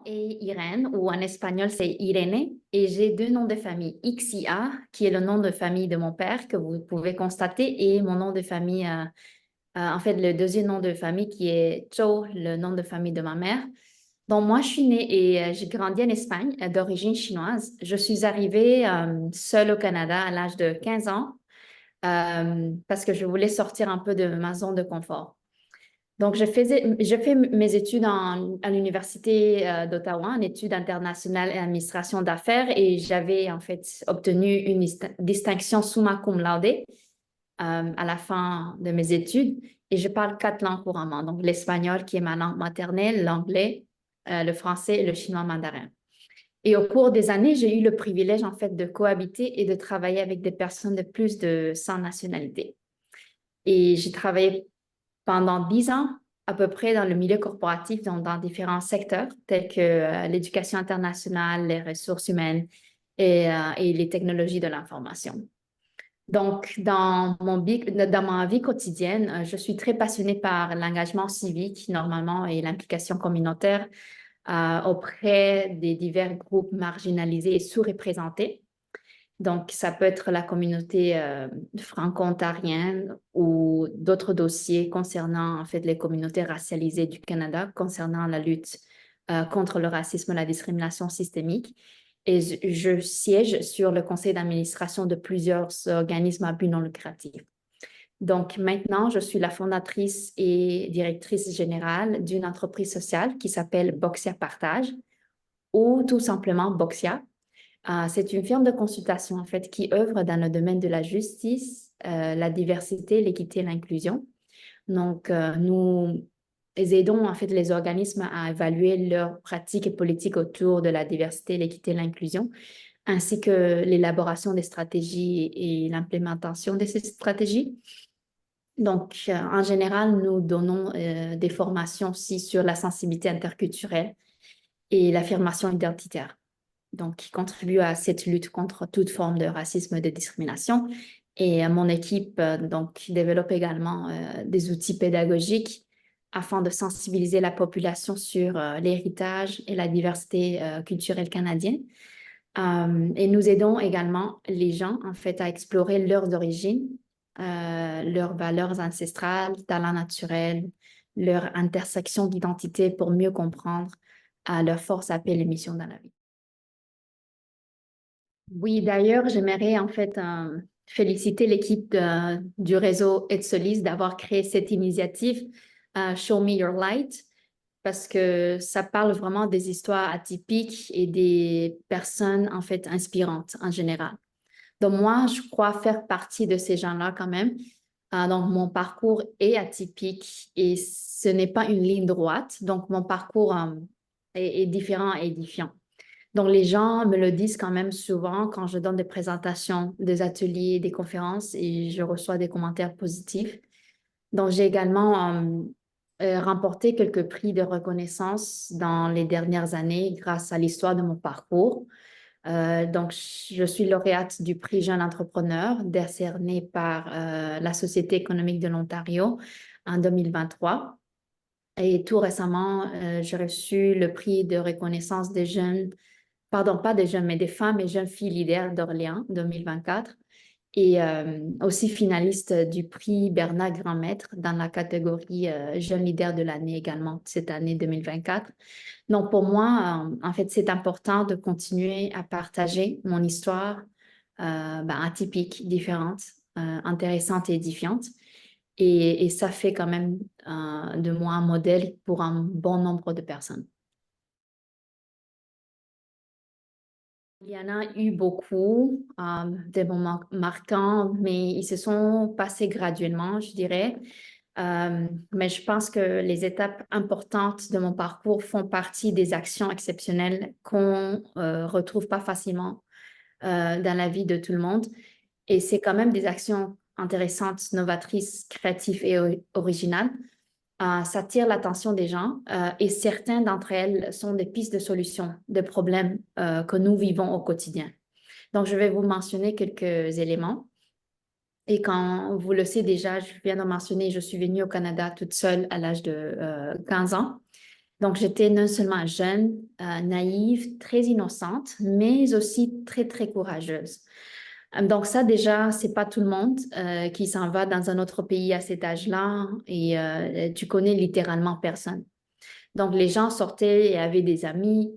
est Irène, ou en espagnol, c'est Irene, et j'ai deux noms de famille, Xia, qui est le nom de famille de mon père, que vous pouvez constater, et mon nom de famille, en fait, le deuxième nom de famille qui est Zhou, le nom de famille de ma mère. Donc, moi, je suis née et j'ai grandi en Espagne, d'origine chinoise. Je suis arrivée seule au Canada à l'âge de 15 ans parce que je voulais sortir un peu de ma zone de confort. Donc, je fais mes études à l'Université d'Ottawa en études internationales et administration d'affaires et j'avais en fait obtenu une distinction summa cum laude à la fin de mes études et je parle quatre langues couramment. Donc, l'espagnol qui est ma langue maternelle, l'anglais, le français et le chinois mandarin. Et au cours des années, j'ai eu le privilège en fait de cohabiter et de travailler avec des personnes de plus de 100 nationalités. Et j'ai travaillé pendant 10 ans à peu près dans le milieu corporatif, donc dans différents secteurs tels que l'éducation internationale, les ressources humaines et les technologies de l'information. Donc, dans ma vie quotidienne, je suis très passionnée par l'engagement civique, normalement, et l'implication communautaire auprès des divers groupes marginalisés et sous-représentés. Donc, ça peut être la communauté franco-ontarienne ou d'autres dossiers concernant en fait les communautés racialisées du Canada, concernant la lutte contre le racisme et la discrimination systémique. Et je siège sur le conseil d'administration de plusieurs organismes à but non lucratif. Donc, maintenant, je suis la fondatrice et directrice générale d'une entreprise sociale qui s'appelle Boxia Partage ou tout simplement Boxia. C'est une firme de consultation, en fait, qui œuvre dans le domaine de la justice, la diversité, l'équité et l'inclusion. Donc, nous aidons, en fait, les organismes à évaluer leurs pratiques et politiques autour de la diversité, l'équité et l'inclusion, ainsi que l'élaboration des stratégies et l'implémentation de ces stratégies. Donc, en général, nous donnons des formations aussi sur la sensibilité interculturelle et l'affirmation identitaire, donc qui contribue à cette lutte contre toute forme de racisme et de discrimination. Et mon équipe donc développe également des outils pédagogiques afin de sensibiliser la population sur l'héritage et la diversité culturelle canadienne. Et nous aidons également les gens en fait à explorer leurs origines, leurs valeurs ancestrales, talents naturels, leur intersection d'identité pour mieux comprendre leurs forces, appels et missions dans la vie. Oui, d'ailleurs, j'aimerais en fait féliciter l'équipe du réseau Etsolis d'avoir créé cette initiative Show Me Your Light parce que ça parle vraiment des histoires atypiques et des personnes en fait inspirantes en général. Donc moi, je crois faire partie de ces gens-là quand même. Donc mon parcours est atypique et ce n'est pas une ligne droite. Donc mon parcours est différent et édifiant. Donc, les gens me le disent quand même souvent quand je donne des présentations, des ateliers, des conférences et je reçois des commentaires positifs. Donc, j'ai également remporté quelques prix de reconnaissance dans les dernières années grâce à l'histoire de mon parcours. Donc, je suis lauréate du prix Jeune Entrepreneur décerné par la Société économique de l'Ontario en 2023. Et tout récemment, j'ai reçu le prix de reconnaissance des jeunes, pardon, pas des jeunes, mais des femmes et jeunes filles leaders d'Orléans 2024 et aussi finaliste du prix Bernard Grand-Maître dans la catégorie Jeune leader de l'année également cette année 2024. Donc pour moi, en fait, c'est important de continuer à partager mon histoire atypique, différente, intéressante et édifiante. Et ça fait quand même de moi un modèle pour un bon nombre de personnes. Il y en a eu beaucoup, des moments marquants, mais ils se sont passés graduellement, je dirais. Mais je pense que les étapes importantes de mon parcours font partie des actions exceptionnelles qu'on retrouve pas facilement dans la vie de tout le monde. Et c'est quand même des actions intéressantes, novatrices, créatives et originales. Ça attire l'attention des gens et certaines d'entre elles sont des pistes de solutions de problèmes que nous vivons au quotidien. Donc, je vais vous mentionner quelques éléments. Et quand vous le savez déjà, je viens de mentionner, je suis venue au Canada toute seule à l'âge de 15 ans. Donc, j'étais non seulement jeune, naïve, très innocente, mais aussi très, très courageuse. Donc ça, déjà, c'est pas tout le monde qui s'en va dans un autre pays à cet âge-là et tu connais littéralement personne. Donc, les gens sortaient et avaient des amis,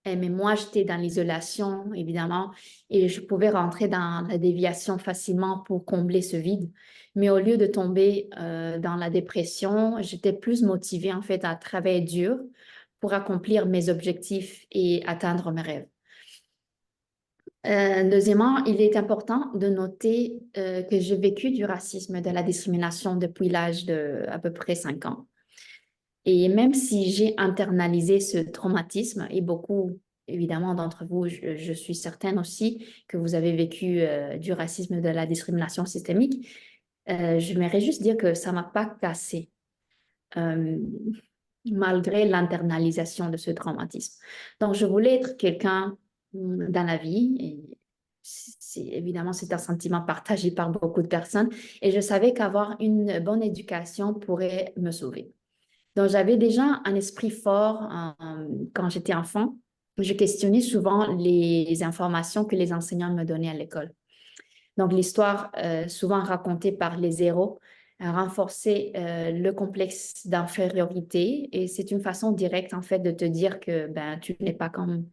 mais moi, j'étais dans l'isolation, évidemment, et je pouvais rentrer dans la déviation facilement pour combler ce vide. Mais au lieu de tomber dans la dépression, j'étais plus motivée, en fait, à travailler dur pour accomplir mes objectifs et atteindre mes rêves. Deuxièmement, il est important de noter que j'ai vécu du racisme, de la discrimination depuis l'âge de à peu près 5 ans. Et même si j'ai internalisé ce traumatisme, et beaucoup, évidemment, d'entre vous, je suis certaine aussi que vous avez vécu du racisme, de la discrimination systémique, j'aimerais juste dire que ça ne m'a pas cassé, euh, malgré l'internalisation de ce traumatisme. Donc, je voulais être quelqu'un dans la vie, et évidemment, c'est un sentiment partagé par beaucoup de personnes, et je savais qu'avoir une bonne éducation pourrait me sauver. Donc, j'avais déjà un esprit fort quand j'étais enfant. Je questionnais souvent les informations que les enseignants me donnaient à l'école. Donc, l'histoire, souvent racontée par les héros, a renforcé le complexe d'infériorité et c'est une façon directe, en fait, de te dire que ben, tu n'es pas comme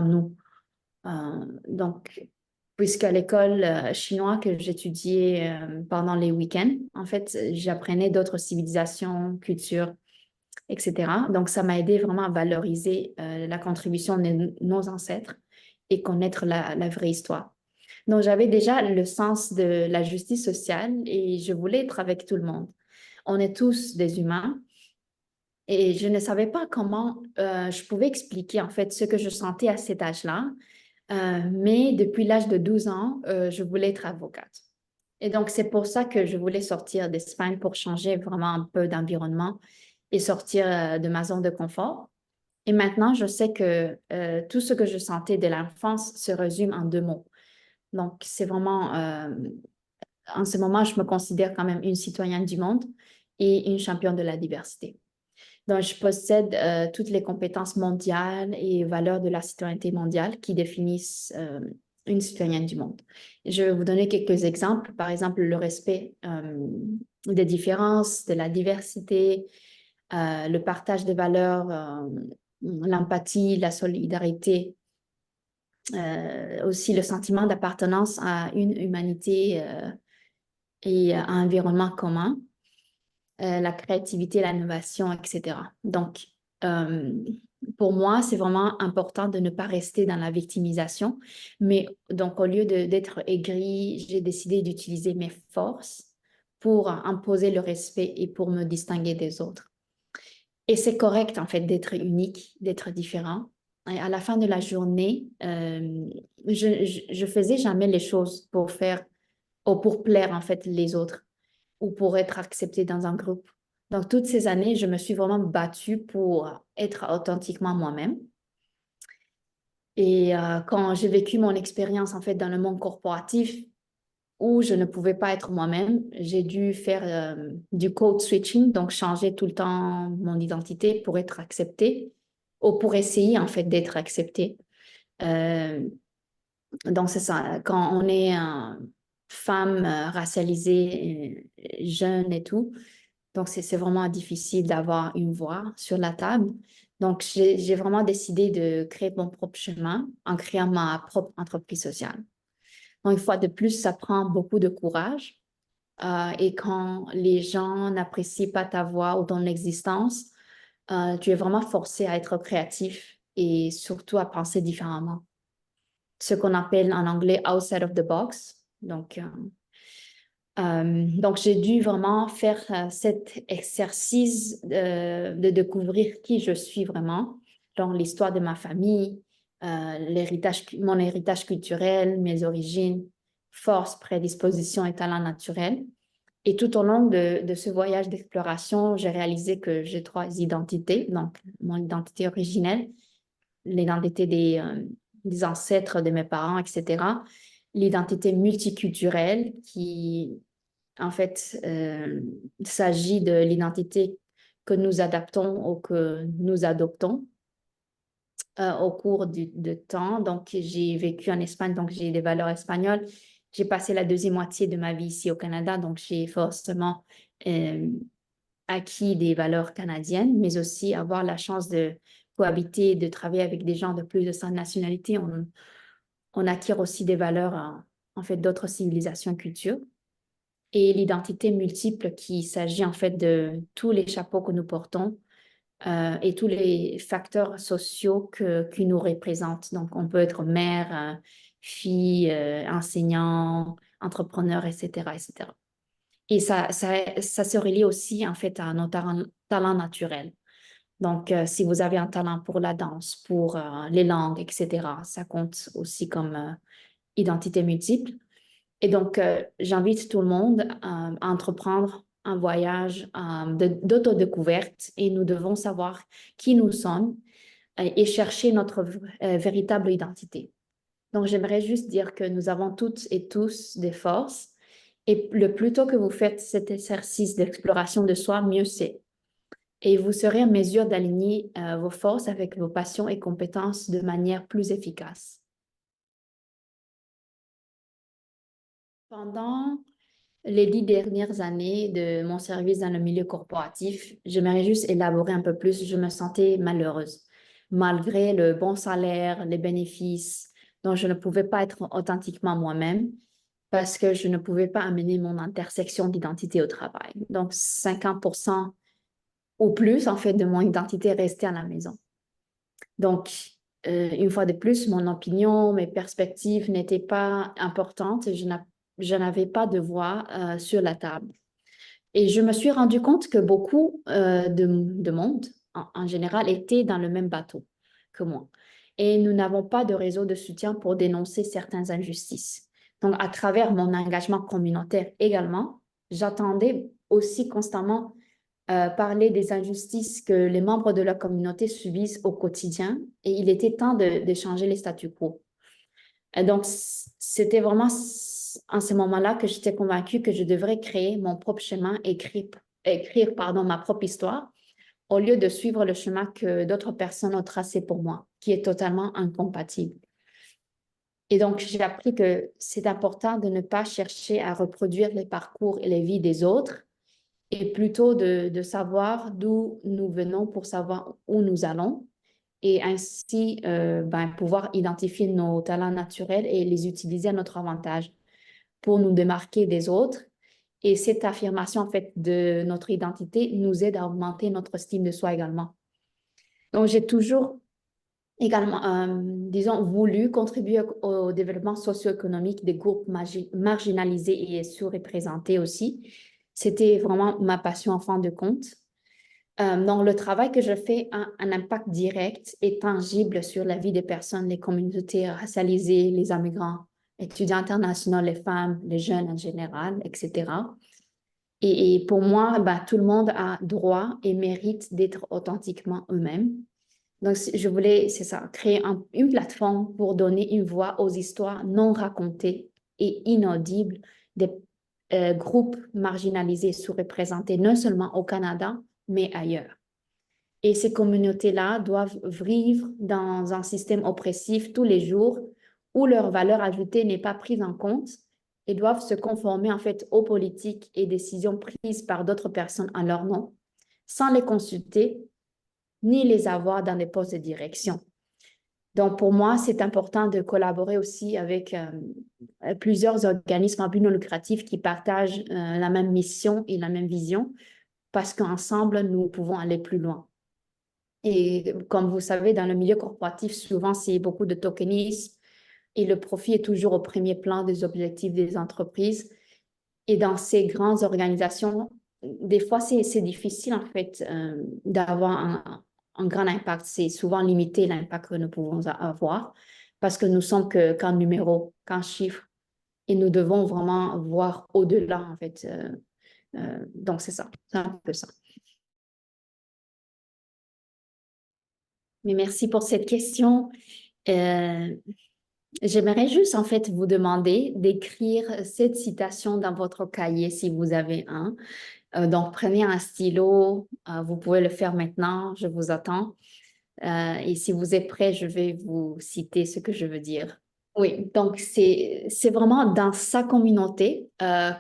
nous. Donc, puisqu'à l'école chinoise que j'étudiais pendant les week-ends, en fait, j'apprenais d'autres civilisations, cultures, etc. Donc, ça m'a aidé vraiment à valoriser la contribution de nos ancêtres et connaître la vraie histoire. Donc, j'avais déjà le sens de la justice sociale et je voulais être avec tout le monde. On est tous des humains et je ne savais pas comment je pouvais expliquer en fait ce que je sentais à cet âge-là. Mais depuis l'âge de 12 ans, je voulais être avocate. Et donc, c'est pour ça que je voulais sortir d'Espagne pour changer vraiment un peu d'environnement et sortir de ma zone de confort. Et maintenant, je sais que tout ce que je sentais de l'enfance se résume en 2 mots. Donc, c'est vraiment, en ce moment, je me considère quand même une citoyenne du monde et une championne de la diversité. Donc, je possède toutes les compétences mondiales et valeurs de la citoyenneté mondiale qui définissent une citoyenne du monde. Je vais vous donner quelques exemples. Par exemple, le respect des différences, de la diversité, le partage des valeurs, l'empathie, la solidarité, aussi le sentiment d'appartenance à une humanité et à un environnement commun, la créativité, l'innovation, etc. Donc, euh, pour moi, c'est vraiment important de ne pas rester dans la victimisation, mais donc au lieu d'être aigrie, j'ai décidé d'utiliser mes forces pour imposer le respect et pour me distinguer des autres. Et c'est correct, en fait, d'être unique, d'être différent. Et à la fin de la journée, je faisais jamais les choses pour faire ou pour plaire, en fait, les autres ou pour être acceptée dans un groupe. Donc, toutes ces années, je me suis vraiment battue pour être authentiquement moi-même. Et quand j'ai vécu mon expérience, en fait, dans le monde corporatif, où je ne pouvais pas être moi-même, j'ai dû faire du code switching, donc changer tout le temps mon identité pour être acceptée ou pour essayer en fait d'être acceptée. Euh, donc c'est ça, quand on est femme racialisée, jeune et tout, donc c'est vraiment difficile d'avoir une voix sur la table. Donc j'ai vraiment décidé de créer mon propre chemin en créant ma propre entreprise sociale. Donc, une fois de plus, ça prend beaucoup de courage. Et quand les gens n'apprécient pas ta voix ou ton existence, tu es vraiment forcé à être créatif et surtout à penser différemment. Ce qu'on appelle en anglais outside of the box. Donc j'ai dû vraiment faire cet exercice de découvrir qui je suis vraiment, genre l'histoire de ma famille, mon héritage culturel, mes origines, forces, prédispositions et talents naturels. Et tout au long de ce voyage d'exploration, j'ai réalisé que j'ai 3 identités. Donc, mon identité originelle, l'identité des ancêtres de mes parents, etc. L'identité multiculturelle qui, en fait, s'agit de l'identité que nous adaptons ou que nous adoptons au cours de temps. Donc, j'ai vécu en Espagne, donc j'ai des valeurs espagnoles. J'ai passé la deuxième moitié de ma vie ici au Canada, donc j'ai forcément euh, acquis des valeurs canadiennes, mais aussi avoir la chance de cohabiter, de travailler avec des gens de plus de 100 nationalités. On acquiert aussi des valeurs, en fait, d'autres civilisations, cultures. Et l'identité multiple qui s'agit en fait de tous les chapeaux que nous portons et tous les facteurs sociaux qui nous représentent. Donc, on peut être mère, fille, enseignant, entrepreneur, etc., etc. Et ça se relie aussi en fait à nos talents naturels. Donc, si vous avez un talent pour la danse, pour les langues, etc., ça compte aussi comme identité multiple. Et donc, j'invite tout le monde à entreprendre un voyage d'autodécouverte et nous devons savoir qui nous sommes et chercher notre véritable identité. Donc, j'aimerais juste dire que nous avons toutes et tous des forces et le plus tôt que vous faites cet exercice d'exploration de soi, mieux c'est. Et vous serez en mesure d'aligner vos forces avec vos passions et compétences de manière plus efficace. Pendant les 10 dernières années de mon service dans le milieu corporatif, j'aimerais juste élaborer un peu plus. Je me sentais malheureuse, malgré le bon salaire, les bénéfices, dont je ne pouvais pas être authentiquement moi-même parce que je ne pouvais pas amener mon intersection d'identité au travail. Donc, 50% ou plus, en fait, de mon identité restait à la maison. Donc, une fois de plus, mon opinion, mes perspectives n'étaient pas importantes. Je n'avais pas de voix sur la table. Et je me suis rendu compte que beaucoup de monde, en général, était dans le même bateau que moi. Et nous n'avons pas de réseau de soutien pour dénoncer certaines injustices. Donc, à travers mon engagement communautaire également, j'attendais aussi constamment parler des injustices que les membres de la communauté subissent au quotidien et il était temps de changer les statu quo. Et donc, c'était vraiment en ce moment-là que j'étais convaincue que je devrais créer mon propre chemin, écrire ma propre histoire, au lieu de suivre le chemin que d'autres personnes ont tracé pour moi, qui est totalement incompatible. Et donc, j'ai appris que c'est important de ne pas chercher à reproduire les parcours et les vies des autres, et plutôt de savoir d'où nous venons pour savoir où nous allons et ainsi pouvoir identifier nos talents naturels et les utiliser à notre avantage pour nous démarquer des autres. Et cette affirmation, en fait, de notre identité nous aide à augmenter notre estime de soi également. Donc, j'ai toujours également, disons, voulu contribuer au développement socio-économique des groupes marginalisés et sous-représentés aussi. C'était vraiment ma passion en fin de compte. Donc, le travail que je fais a un impact direct et tangible sur la vie des personnes, les communautés racialisées, les immigrants, étudiants internationaux, les femmes, les jeunes en général, etc. Et pour moi, tout le monde a droit et mérite d'être authentiquement eux-mêmes. Donc, je voulais, c'est ça, créer une plateforme pour donner une voix aux histoires non racontées et inaudibles des groupes marginalisés sous-représentés, non seulement au Canada, mais ailleurs. Et ces communautés-là doivent vivre dans un système oppressif tous les jours où leur valeur ajoutée n'est pas prise en compte et doivent se conformer en fait aux politiques et décisions prises par d'autres personnes en leur nom, sans les consulter ni les avoir dans des postes de direction. Donc, pour moi, c'est important de collaborer aussi avec plusieurs organismes à but non lucratif qui partagent la même mission et la même vision parce qu'ensemble, nous pouvons aller plus loin. Et comme vous savez, dans le milieu corporatif, souvent, c'est beaucoup de tokenisme et le profit est toujours au premier plan des objectifs des entreprises. Et dans ces grandes organisations, des fois, c'est difficile, en fait, d'avoir un grand impact. C'est souvent limité l'impact que nous pouvons avoir parce que nous sommes qu'un numéro, qu'un chiffre. Et nous devons vraiment voir au-delà, en fait. Donc, c'est ça. C'est un peu ça. Mais merci pour cette question. Euh, J'aimerais juste en fait vous demander d'écrire cette citation dans votre cahier si vous avez un Donc, prenez un stylo, vous pouvez le faire maintenant, je vous attends. Et si vous êtes prêt, je vais vous citer ce que je veux dire. Oui, donc c'est vraiment dans sa communauté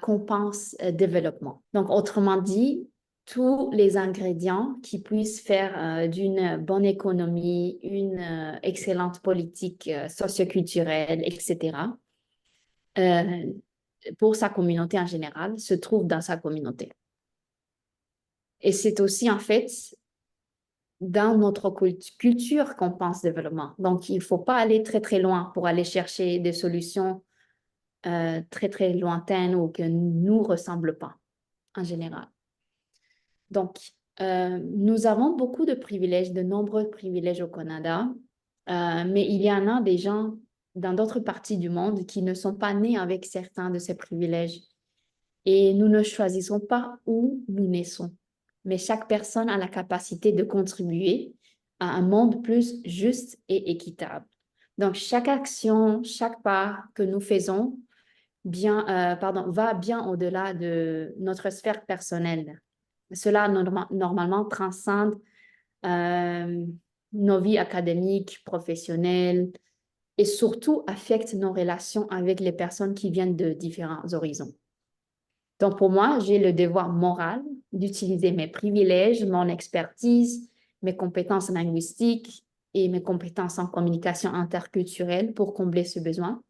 qu'on pense développement. Donc, autrement dit, tous les ingrédients qui puissent faire d'une bonne économie une excellente politique socioculturelle, etc., euh, pour sa communauté en général, se trouvent dans sa communauté. Et c'est aussi en fait dans notre culture qu'on pense développement. Donc, il ne faut pas aller très, très loin pour aller chercher des solutions très, très lointaines ou que nous ne ressemblent pas en général. Donc, nous avons beaucoup de privilèges, de nombreux privilèges au Canada, mais il y en a des gens dans d'autres parties du monde qui ne sont pas nés avec certains de ces privilèges. Et nous ne choisissons pas où nous naissons, mais chaque personne a la capacité de contribuer à un monde plus juste et équitable. Donc, chaque action, chaque pas que nous faisons va bien au-delà de notre sphère personnelle. Cela normalement transcende euh, nos vies académiques, professionnelles et surtout affecte nos relations avec les personnes qui viennent de différents horizons. Donc, pour moi, j'ai le devoir moral d'utiliser mes privilèges, mon expertise, mes compétences linguistiques et mes compétences en communication interculturelle pour combler ce besoin.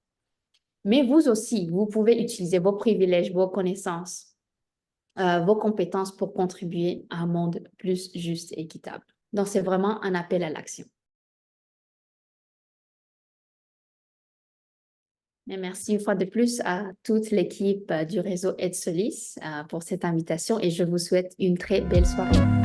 Mais vous aussi, vous pouvez utiliser vos privilèges, vos connaissances, vos compétences pour contribuer à un monde plus juste et équitable. Donc, c'est vraiment un appel à l'action. Et merci une fois de plus à toute l'équipe du réseau Aide Solis pour cette invitation et je vous souhaite une très belle soirée.